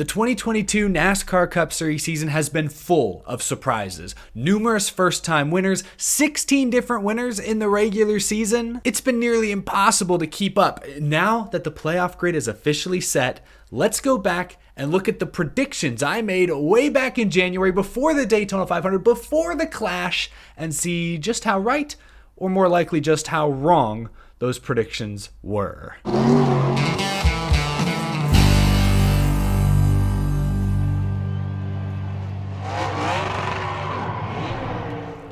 The 2022 NASCAR Cup Series season has been full of surprises. Numerous first-time winners, 16 different winners in the regular season. It's been nearly impossible to keep up. Now that the playoff grid is officially set, let's go back and look at the predictions I made way back in January before the Daytona 500, before the Clash, and see just how right, or more likely just how wrong, those predictions were.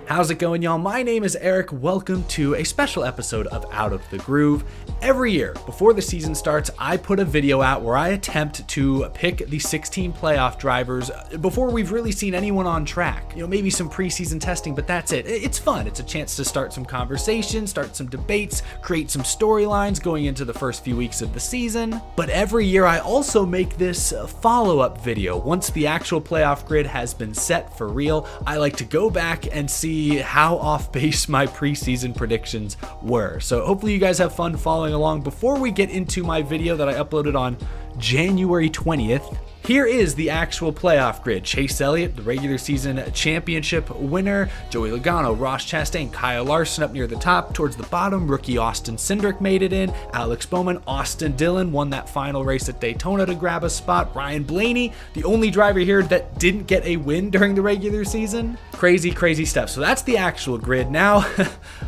How's it going, y'all? My name is Eric. Welcome to a special episode of Out of the Groove. Every year, before the season starts, I put a video out where I attempt to pick the 16 playoff drivers before we've really seen anyone on track. You know, maybe some preseason testing, but that's it. It's fun. It's a chance to start some conversation, start some debates, create some storylines going into the first few weeks of the season. But every year, I also make this follow-up video. Once the actual playoff grid has been set for real, I like to go back and see how off base my preseason predictions were. So hopefully you guys have fun following along. Before we get into my video that I uploaded on January 20th, here is the actual playoff grid. Chase Elliott, the regular season championship winner. Joey Logano, Ross Chastain, Kyle Larson up near the top. Towards the bottom, rookie Austin Cindric made it in. Alex Bowman, Austin Dillon won that final race at Daytona to grab a spot. Ryan Blaney, the only driver here that didn't get a win during the regular season. Crazy, crazy stuff. So that's the actual grid. Now,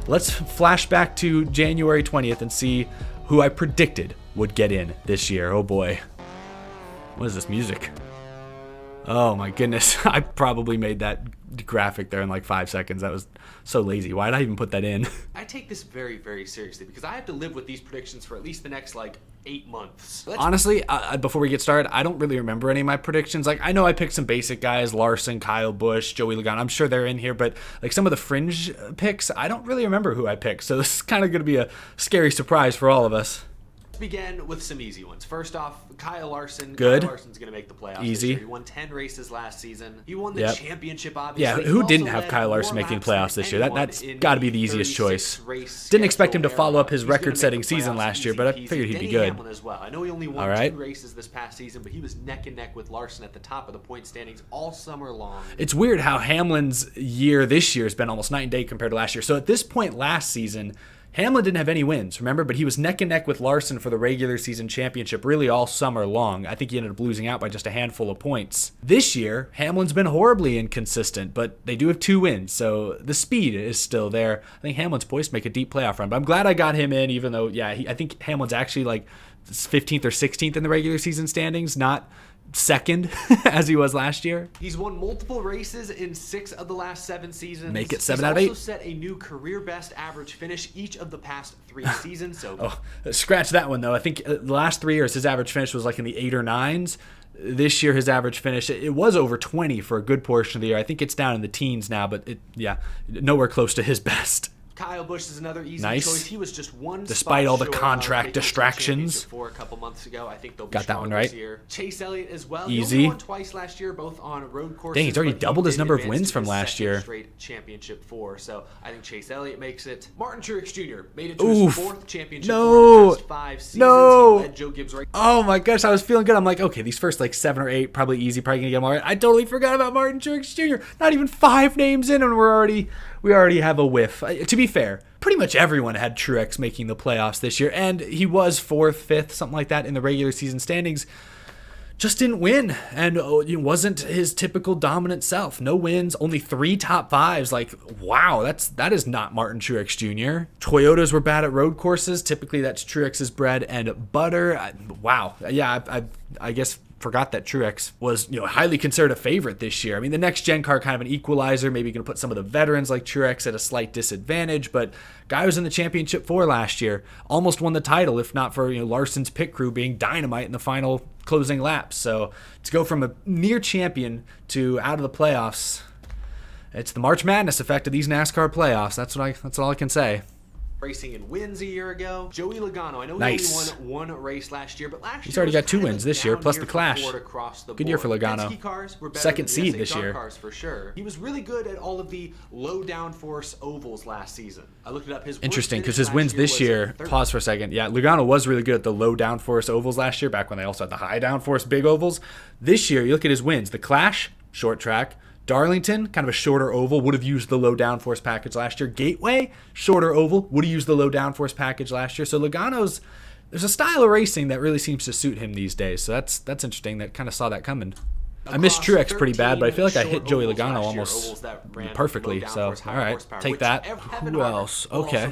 let's flash back to January 20th and see who I predicted would get in this year. Oh boy. What is this music? Oh my goodness. I probably made that graphic there in like 5 seconds. That was so lazy. Why did I even put that in? I take this very, very seriously because I have to live with these predictions for at least the next like 8 months. Honestly, before we get started, I don't really remember any of my predictions. Like, I know I picked some basic guys, Larson, Kyle Busch, Joey Logano. I'm sure they're in here, but like some of the fringe picks, I don't really remember who I picked. So this is kind of going to be a scary surprise for all of us. Begin with some easy ones. First off, Kyle Larson. Good. Kyle Larson's going to make the playoffs. Easy. This year. He won 10 races last season. He won the championship, obviously. Yeah, who didn't have Kyle Larson making playoffs this year? That's got to be the easiest choice. Didn't expect him to follow up his record-setting season last year, but I figured he'd be good. As well. I know he only won 2 races this past season, but he was neck and neck with Larson at the top of the point standings all summer long. It's weird how Hamlin's year this year has been almost night and day compared to last year. So at this point last season, Hamlin didn't have any wins, remember? But he was neck and neck with Larson for the regular season championship really all summer long. I think he ended up losing out by just a handful of points. This year, Hamlin's been horribly inconsistent, but they do have 2 wins, so the speed is still there. I think Hamlin's poised to make a deep playoff run, but I'm glad I got him in, even though, yeah, I think Hamlin's actually like 15th or 16th in the regular season standings, not second as he was last year. He's won multiple races in 6 of the last 7 seasons. Make it 7 out of 8. He's also set a new career best average finish each of the past 3 seasons. So scratch that one though. I think the last 3 years his average finish was like in the 8 or 9s. This year his average finish, it was over 20 for a good portion of the year. I think it's down in the teens now, but yeah, nowhere close to his best. Kyle Busch is another easy choice. He was just one despite all the contract distractions. For a couple months ago, I think they'll be got that one right. This year. Chase Elliott as well. Easy. He won twice last year, both on road courses. Dang, he's already doubled his number of wins from last year. Straight championship 4. So I think Chase Elliott makes it. Martin Truex Jr. made it to his 4th championship. No. For the past 5 seasons. No. He led Joe Gibbs right. Oh my gosh, I was feeling good. I'm like, okay, these first like 7 or 8 probably easy, probably gonna get them all right. I totally forgot about Martin Truex Jr. Not even 5 names in, and we already have a whiff. To be fair, pretty much everyone had Truex making the playoffs this year, and he was 4th, 5th, something like that in the regular season standings. Just didn't win, and it wasn't his typical dominant self. No wins, only 3 top 5s. Like, wow, that is not Martin Truex Jr. Toyotas were bad at road courses. Typically, that's Truex's bread and butter. Wow, yeah, I guess forgot that Truex was, highly considered a favorite this year. I mean, the next gen car kind of an equalizer, maybe going to put some of the veterans like Truex at a slight disadvantage, but guy was in the championship 4 last year, almost won the title if not for Larson's pit crew being dynamite in the final closing laps. So to go from a near champion to out of the playoffs, it's the March Madness effect of these NASCAR playoffs. That's all I can say. racing in wins a year ago. Joey Logano, I know he only won one race last year, but last year he's already got 2 wins this year, plus the Clash. Good year for Logano. Second seed this year. Cars for sure. He was really good at all of the low downforce ovals last season. I looked it up. His interesting, because his wins this year, pause for a second. Yeah, Logano was really good at the low downforce ovals last year, back when they also had the high downforce big ovals. This year, you look at his wins. The Clash, short track. Darlington, kind of a shorter oval, would have used the low downforce package last year. Gateway, shorter oval, would have used the low downforce package last year. So Logano's, there's a style of racing that really seems to suit him these days. So that's interesting. That kind of saw that coming. I missed Truex pretty bad, but I feel like I hit Joey Logano almost perfectly. So, all right, take that. Who else? Okay.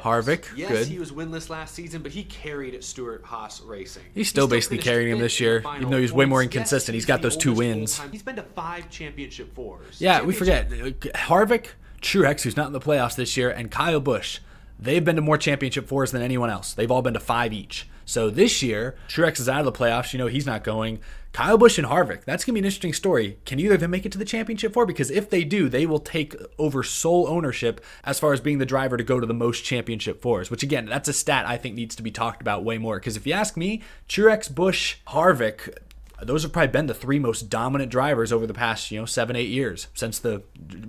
Harvick, yes, good. He was winless last season, but he carried Stewart Haas Racing. He's still basically carrying him this year, even though he's way more inconsistent. He's got those 2 wins. He's been to 5 championship fours. Yeah, we forget. Harvick, Truex, who's not in the playoffs this year, and Kyle Busch. They've been to more championship fours than anyone else. They've all been to 5 each. So this year, Truex is out of the playoffs. You know he's not going. Kyle Busch and Harvick, that's going to be an interesting story. Can either of them make it to the championship four? Because if they do, they will take over sole ownership as far as being the driver to go to the most championship fours, which again, that's a stat I think needs to be talked about way more. Because if you ask me, Truex, Busch, Harvick, those have probably been the 3 most dominant drivers over the past, 7-8 years since the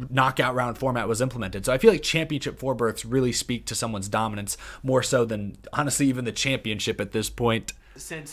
knockout round format was implemented. So I feel like championship 4 berths really speak to someone's dominance more so than, honestly, even the championship at this point.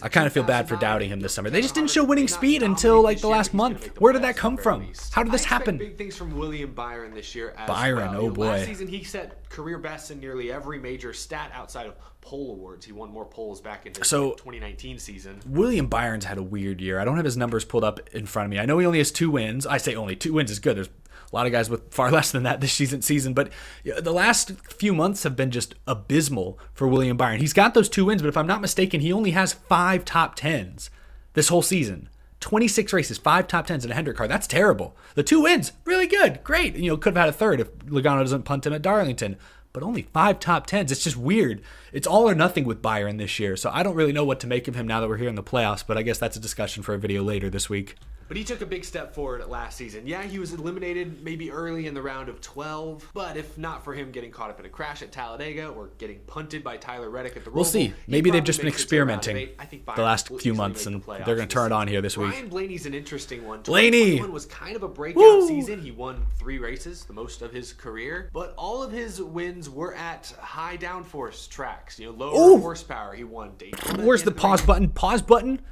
I kind of feel bad for doubting him this summer. They just didn't show winning speed until like the last month. Where did that come from? How did this happen? Big things from William Byron this year as Byron, well. Oh boy. Last season he set career bests in nearly every major stat outside of pole awards. He won more poles back in his 2019 season. William Byron's had a weird year. I don't have his numbers pulled up in front of me. I know he only has 2 wins. I say only 2 wins is good. There's a lot of guys with far less than that this season, but the last few months have been just abysmal for William Byron. He's got those 2 wins, but if I'm not mistaken, he only has 5 top 10s this whole season. 26 races, 5 top 10s in a Hendrick car. That's terrible. The 2 wins, really good, great. Could have had a 3rd if Logano doesn't punt him at Darlington. But only 5 top 10s. It's just weird. It's all or nothing with Byron this year. So I don't really know what to make of him now that we're here in the playoffs, but I guess that's a discussion for a video later this week. But he took a big step forward last season. Yeah, he was eliminated maybe early in the round of 12, but if not for him getting caught up in a crash at Talladega or getting punted by Tyler Reddick at the Roval, we'll see. Maybe they've just been experimenting the last few months, and they're going to turn it on here this week. Ryan Blaney's an interesting one. Blaney! 2021 was kind of a breakout season. He won 3 races, the most of his career, but all of his wins were at high downforce tracks. Lower horsepower. He won Daytona. Where's the pause button? Pause button?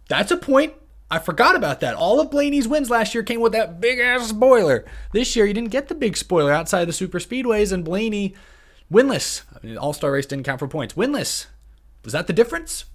That's a point. I forgot about that. All of Blaney's wins last year came with that big-ass spoiler. This year, he didn't get the big spoiler outside of the super speedways, and Blaney, winless. All-Star race didn't count for points. Winless. Was that the difference?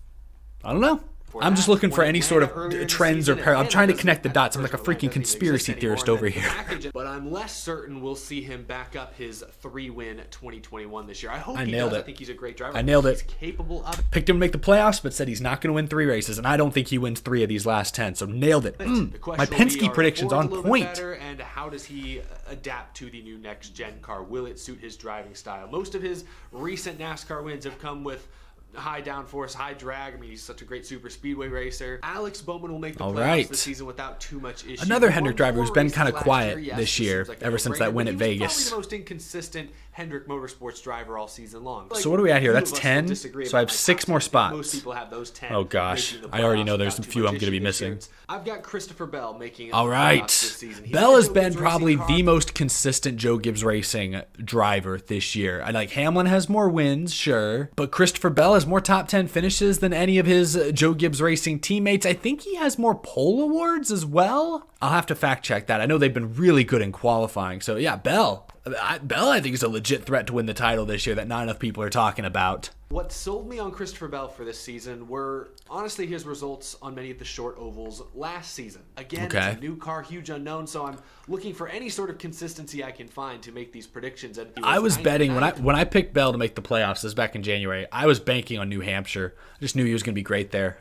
I don't know. I'm just looking for any sort of trends or I'm trying to connect the dots. I'm like a freaking conspiracy theorist over here. But I'm less certain we'll see him back up his 3-win 2021 this year. I hope I he nailed does. it. I think he's a great driver. I nailed it. He's capable of it. Picked him to make the playoffs, but said he's not going to win 3 races, and I don't think he wins 3 of these last 10. So nailed it. My Penske prediction's on point. And how does he adapt to the new next-gen car? Will it suit his driving style? Most of his recent NASCAR wins have come with high downforce, high drag. I mean, he's such a great super speedway racer. Alex Bowman will make the playoffs this season without too much issue. Another Hendrick driver who's been kind of quiet this year, ever since that win at Vegas. He's probably the most inconsistent Hendrick Motorsports driver all season long. So what are we at here? That's 10. So I have 6 more spots. Most people have those 10. Oh gosh, I already know there's a few I'm going to be missing. I've got Christopher Bell making. All right, Bell has been probably the most consistent Joe Gibbs Racing driver this year. I like Hamlin has more wins, sure, but Christopher Bell has more top 10 finishes than any of his Joe Gibbs Racing teammates. I think he has more pole awards as well. I'll have to fact check that. I know they've been really good in qualifying. So yeah, Bell, I think, is a legit threat to win the title this year that not enough people are talking about. What sold me on Christopher Bell for this season were honestly his results on many of the short ovals last season. Again, it's a new car, huge unknown, so I'm looking for any sort of consistency I can find to make these predictions. And I was betting when I picked Bell to make the playoffs, this was back in January, I was banking on New Hampshire. I just knew he was going to be great there.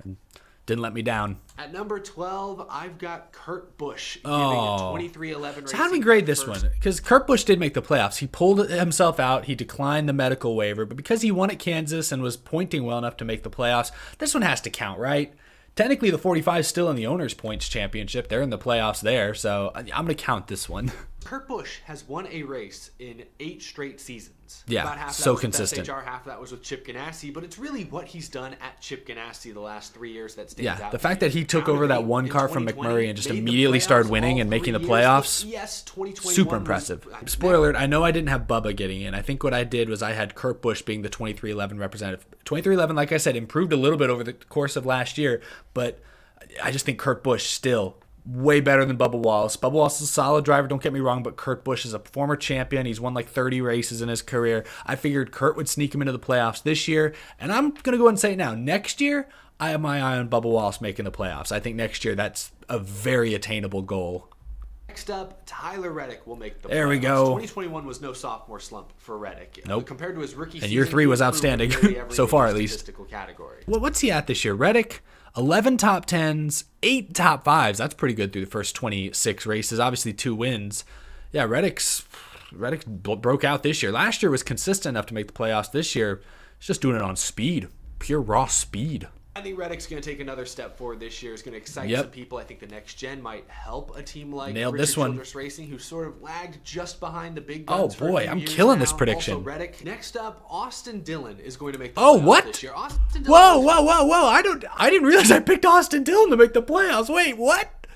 Didn't let me down. At number 12, I've got Kurt Busch giving a 23-11 race. So how do we grade this one? Because Kurt Busch did make the playoffs. He pulled himself out. He declined the medical waiver. But because he won at Kansas and was pointing well enough to make the playoffs, this one has to count, right? Technically, the 45 is still in the Owners' Points Championship. They're in the playoffs there. So I'm going to count this one. Kurt Busch has won a race in 8 straight seasons. Yeah, about half so that was consistent. With SHR, half of that was with Chip Ganassi, but it's really what he's done at Chip Ganassi the last 3 years that stands out. Yeah, the fact that he took over that one car from McMurray and just immediately started winning and making the playoffs, yes, 2021 super impressive. Spoiler alert, I know I didn't have Bubba getting in. I think what I did was I had Kurt Busch being the 2311 representative. 2311, like I said, improved a little bit over the course of last year, but I just think Kurt Busch still way better than Bubba Wallace. Bubba Wallace is a solid driver, don't get me wrong, but Kurt Busch is a former champion. He's won like 30 races in his career. I figured Kurt would sneak him into the playoffs this year, and I'm going to go ahead and say it now. Next year, I have my eye on Bubba Wallace making the playoffs. I think next year that's a very attainable goal. Next up, Tyler Reddick will make the playoffs. There we go. 2021 was no sophomore slump for Reddick. Nope. Compared to his rookie season, and year 3 was outstanding, so far at least. Category. Well, what's he at this year? Reddick, 11 top 10s, 8 top 5s. That's pretty good through the first 26 races. Obviously 2 wins. Yeah, Reddick broke out this year. Last year was consistent enough to make the playoffs. This year, he's just doing it on speed. Pure raw speed. I think Reddick's going to take another step forward this year. It's going to excite some people. I think the next gen might help a team like Richard Childress Racing, who sort of lagged just behind the big guns. Oh boy, I'm killing this prediction. Also Reddick. Next up, Austin Dillon is going to make the playoffs this year. Austin Dillon whoa! I didn't realize I picked Austin Dillon to make the playoffs. Wait, what?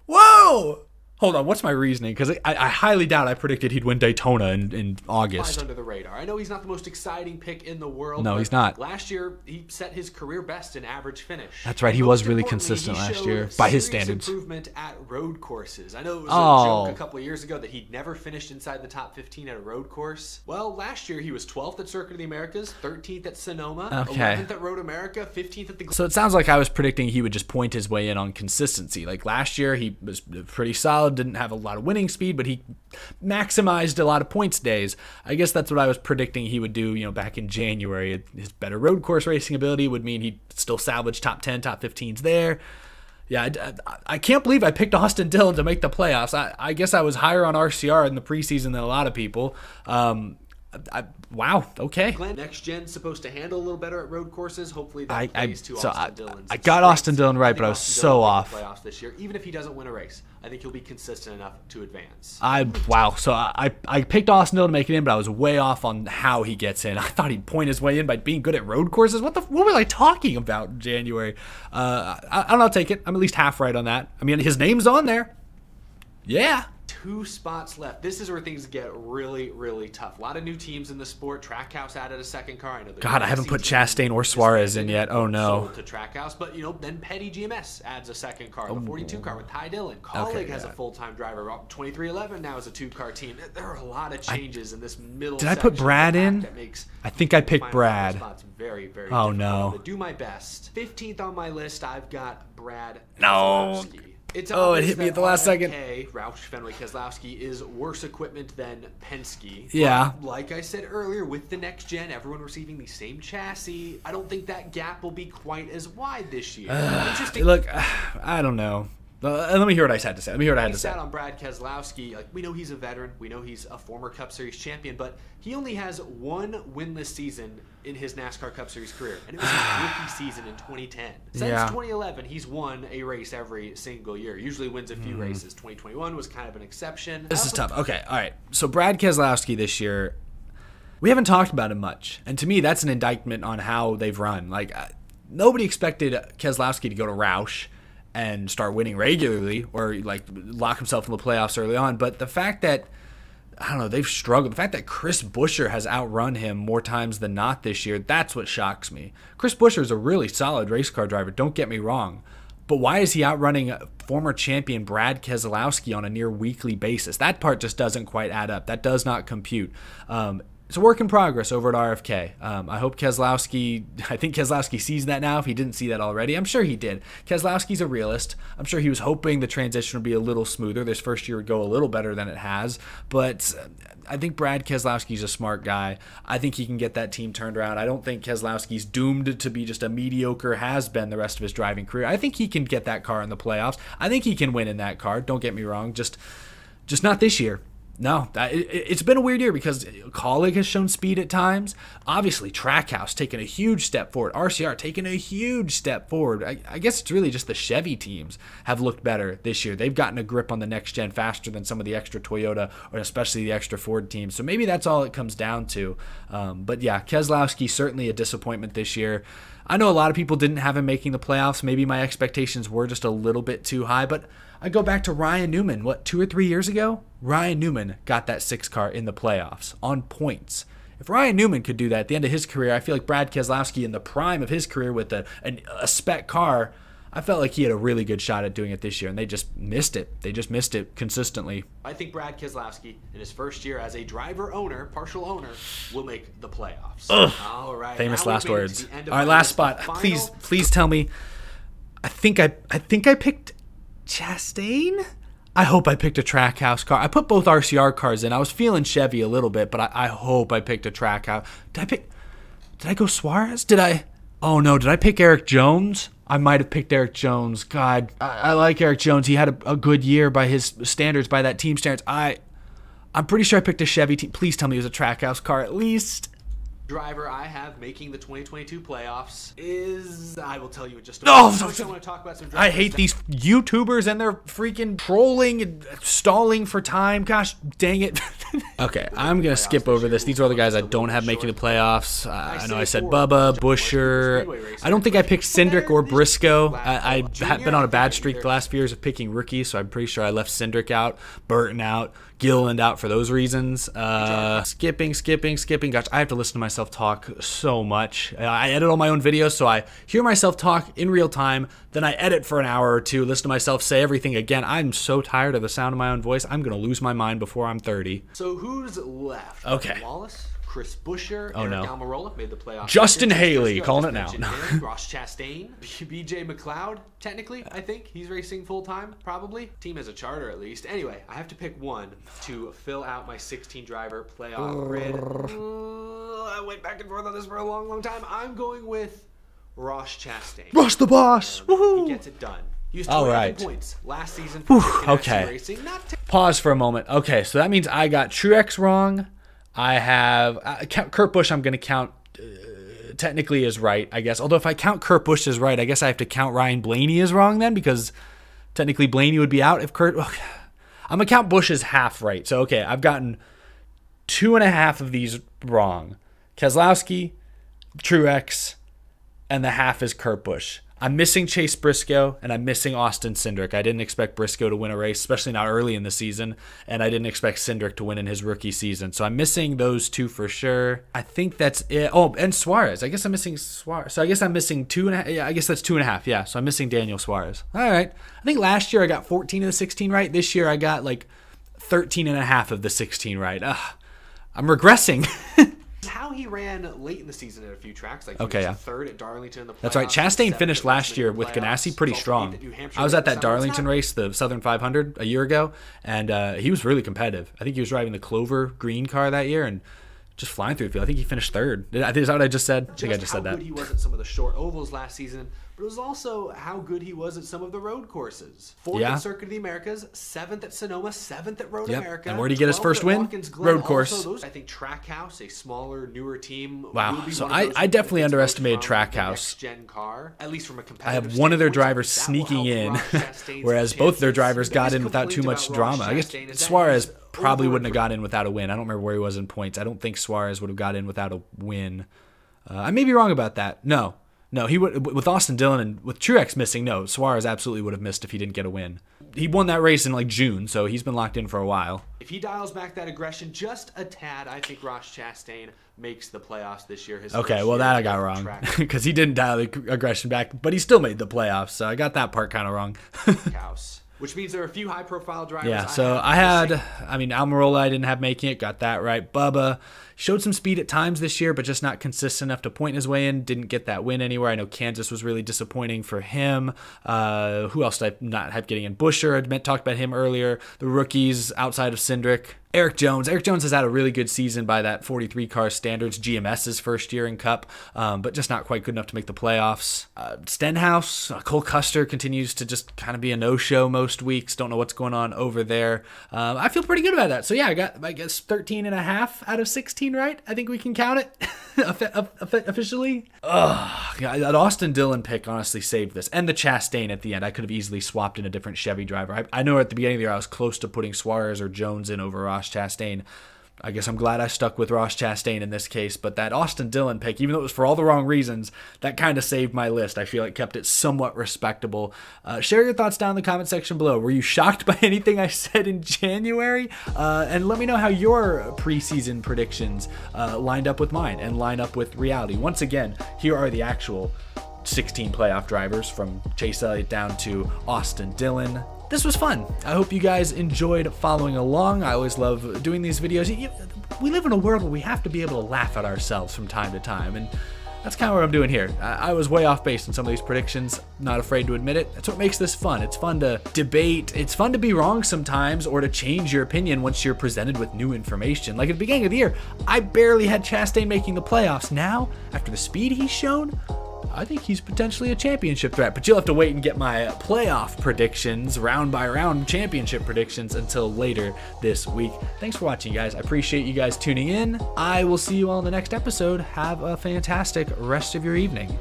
Whoa! Hold on, what's my reasoning? Because I highly doubt I predicted he'd win Daytona in August. Flies under the radar. I know he's not the most exciting pick in the world. No, he's not. Last year, he set his career best in average finish. That's right. He was really consistent last year by his standards. Improvement at road courses. I know it was a joke a couple of years ago that he'd never finished inside the top 15 at a road course. Well, last year he was 12th at Circuit of the Americas, 13th at Sonoma, 11th at Road America, 15th at the... So it sounds like I was predicting he would just point his way in on consistency. Like last year, he was pretty solid, didn't have a lot of winning speed, but he maximized a lot of points days. I guess that's what I was predicting he would do, back in January. His better road course racing ability would mean he'd still salvage top 10, top 15s there. Yeah, I can't believe I picked Austin Dillon to make the playoffs. I guess I was higher on RCR in the preseason than a lot of people. Wow, okay. Next gen's supposed to handle a little better at road courses. Hopefully that plays to Austin Dillon's I got Austin Dillon right, but I was so off. Playoffs this year, even if he doesn't win a race, I think he'll be consistent enough to advance. Wow. So I picked Austin Dillon to make it in, but I was way off on how he gets in. I thought he'd point his way in by being good at road courses. What was I talking about in January? I'll take it. I'm at least half right on that. I mean, his name's on there. Yeah. 2 spots left. This is where things get really, really tough. A lot of new teams in the sport. Trackhouse added a second car. I know God, I haven't put Chastain or Suarez in yet. Oh no. Sold to Trackhouse, but then Petty GMS adds a second car, the 42 car with Ty Dillon. Colleague has a full-time driver. 2311 now is a 2-car team. There are a lot of changes in this middle. Did I put Brad in? I think I picked Brad. Spots very, very oh no. Do my best. 15th on my list. I've got Brad. No. It hit me at the last second. Roush Fenway Keselowski is worse equipment than Penske. Yeah. But like I said earlier, with the next gen, everyone receiving the same chassis, I don't think that gap will be quite as wide this year. Interesting. Look, I don't know. Let me hear what I had to say. Sat on Brad Keselowski. We know he's a veteran. We know he's a former Cup Series champion, but he only has 1 winless season in his NASCAR Cup Series career, and it was his rookie season in 2010. Since 2011, he's won a race every single year. Usually wins a few races. 2021 was kind of an exception. This is tough. Okay, all right. So Brad Keselowski this year, we haven't talked about him much, and to me, that's an indictment on how they've run. Nobody expected Keselowski to go to Roush and start winning regularly or lock himself in the playoffs early on. But the fact that, I don't know, they've struggled. The fact that Chris Buescher has outrun him more times than not this year, that's what shocks me. Chris Buescher is a really solid race car driver, don't get me wrong. But why is he outrunning former champion Brad Keselowski on a near weekly basis? That part just doesn't quite add up. That does not compute. It's a work in progress over at RFK. I hope I think Keselowski sees that now if he didn't see that already. I'm sure he did. Keselowski's a realist. I'm sure he was hoping the transition would be a little smoother. This first year would go a little better than it has. But I think Brad Keselowski's a smart guy. I think he can get that team turned around. I don't think Keselowski's doomed to be just a mediocre has-been the rest of his driving career. I think he can get that car in the playoffs. I think he can win in that car. Don't get me wrong. Just not this year. No, it's been a weird year because Colleague has shown speed at times. Obviously, Trackhouse taking a huge step forward. RCR taking a huge step forward. I guess it's really just the Chevy teams have looked better this year. They've gotten a grip on the next gen faster than some of the extra Toyota or especially the extra Ford teams. So maybe that's all it comes down to. But yeah, Keselowski certainly a disappointment this year. I know a lot of people didn't have him making the playoffs. Maybe my expectations were just a little bit too high, but I go back to Ryan Newman, 2 or 3 years ago? Ryan Newman got that 6 car in the playoffs on points. If Ryan Newman could do that at the end of his career, I feel like Brad Keselowski in the prime of his career with a spec car, I felt like he had a really good shot at doing it this year, and they just missed it. They just missed it consistently. I think Brad Keselowski, in his first year as a partial owner, will make the playoffs. Ugh. All right. Famous last words. All right, last spot. Please tell me. I think I picked Chastain? I hope I picked a Trackhouse car. I put both RCR cars in. I was feeling Chevy a little bit, but I hope I picked a Trackhouse. Did I go Suarez? Oh no, did I pick Eric Jones? I might have picked Eric Jones. God, I like Eric Jones. He had a good year by his standards, by that team standards. I'm pretty sure I picked a Chevy team. Please tell me it was a Trackhouse car at least. Driver I have making the 2022 playoffs is, I will tell you in just a moment. I want to talk about some drivers. I hate these YouTubers and they're freaking trolling and stalling for time. Gosh, dang it. Okay, I'm going to skip over this. These are all the guys I don't have making the playoffs. I know I said Bubba, Buescher. I don't think I picked Cindric or Briscoe. I have been on a bad streak the last few years of picking rookies, so I'm pretty sure I left Cindric out, Burton out, Gilliland out for those reasons. Skipping. Gosh, I have to listen to myself talk so much. I edit all my own videos, so I hear myself talk in real time, then I edit for an hour or two, listen to myself say everything again. I'm so tired of the sound of my own voice. I'm going to lose my mind before I'm 30. So who's left? Okay. Wallace, Chris Buescher, oh, Eric no. Almirola made the playoffs. Justin Haley, calling it now. Ross Chastain, BJ McLeod, technically, I think. He's racing full-time, probably. Team has a charter, at least. Anyway, I have to pick one to fill out my 16-driver playoff grid. I went back and forth on this for a long, long time. I'm going with Ross Chastain. Ross the boss! Woohoo! He gets it done. He used 27 points last season for okay. racing. Pause for a moment. Okay, so that means I got Truex wrong. I have Kurt Busch. I'm going to count technically as right, I guess. Although if I count Kurt Busch as right, I guess I have to count Ryan Blaney as wrong then, because technically Blaney would be out if Kurt. Okay. I'm going to count Busch as half right. So, okay, I've gotten 2.5 of these wrong. Keselowski, Truex, and the half is Kurt Busch. I'm missing Chase Briscoe, and I'm missing Austin Cindric. I didn't expect Briscoe to win a race, especially not early in the season, and I didn't expect Cindric to win in his rookie season. So I'm missing those two for sure. I think that's it. Oh, and Suarez. I guess I'm missing Suarez. So I guess I'm missing 2.5. Yeah, I guess that's 2.5. Yeah, so I'm missing Daniel Suarez. All right. I think last year I got 14 of the 16 right. This year I got like 13.5 of the 16 right. I'm regressing. How he ran late in the season at a few tracks, like third at Darlington. That's right. Chastain finished last year with Ganassi pretty strong. I was at that Darlington race, the Southern 500, a year ago, and he was really competitive. I think he was driving the Clover green car that year and just flying through the field. I think he finished third. Is that what I just said? I think I just said that. How good he was at some of the short ovals last season, but it was also how good he was at some of the road courses. 4th at Circuit of the Americas, 7th at Sonoma, 7th at Road America. And where did he get his first win? Road course. I think Trackhouse, a smaller, newer team. Wow. So I definitely underestimated Trackhouse. Gen car, at least from a competitive I have one of their drivers sneaking in, whereas both their drivers got in without too much drama. I guess Suarez probably wouldn't have got in without a win. I don't remember where he was in points. I don't think Suarez would have got in without a win. I may be wrong about that. No, he would with Austin Dillon and with Truex missing. No, Suarez absolutely would have missed if he didn't get a win. He won that race in like June, so he's been locked in for a while. If he dials back that aggression just a tad, I think Ross Chastain makes the playoffs this year. Okay, well that I got wrong because he didn't dial the aggression back, but he still made the playoffs. So I got that part kind of wrong. Which means there are a few high-profile drivers. Yeah, so Almirola I didn't have making it. Got that right. Bubba showed some speed at times this year, but just not consistent enough to point his way in. Didn't get that win anywhere. I know Kansas was really disappointing for him. Who else did I not have getting in? Buescher, I talked about him earlier. The rookies outside of Cindric. Eric Jones. Eric Jones has had a really good season by that 43 car standards. GMS's first year in Cup, but just not quite good enough to make the playoffs. Stenhouse, Cole Custer continues to just kind of be a no-show most weeks. Don't know what's going on over there. I feel pretty good about that. So yeah, I got, I guess, 13.5 out of 16 right. I think we can count it officially. Yeah, that Austin Dillon pick honestly saved this. And the Chastain at the end. I could have easily swapped in a different Chevy driver. I know at the beginning of the year I was close to putting Suarez or Jones in over Ross Chastain. I guess I'm glad I stuck with Ross Chastain in this case, but that Austin Dillon pick, even though it was for all the wrong reasons, that kind of saved my list. I feel like kept it somewhat respectable. Share your thoughts down in the comment section below. Were you shocked by anything I said in January? And let me know how your preseason predictions lined up with mine and line up with reality. Once again, here are the actual 16 playoff drivers from Chase Elliott down to Austin Dillon. This was fun. I hope you guys enjoyed following along. I always love doing these videos. We live in a world where we have to be able to laugh at ourselves from time to time, and that's kind of what I'm doing here. I was way off base in some of these predictions, not afraid to admit it. That's what makes this fun. It's fun to debate. It's fun to be wrong sometimes or to change your opinion once you're presented with new information. Like at the beginning of the year, I barely had Chastain making the playoffs. Now, after the speed he's shown, I think he's potentially a championship threat, but you'll have to wait and get my playoff predictions, round by round championship predictions until later this week. Thanks for watching, guys. I appreciate you guys tuning in. I will see you all in the next episode. Have a fantastic rest of your evening.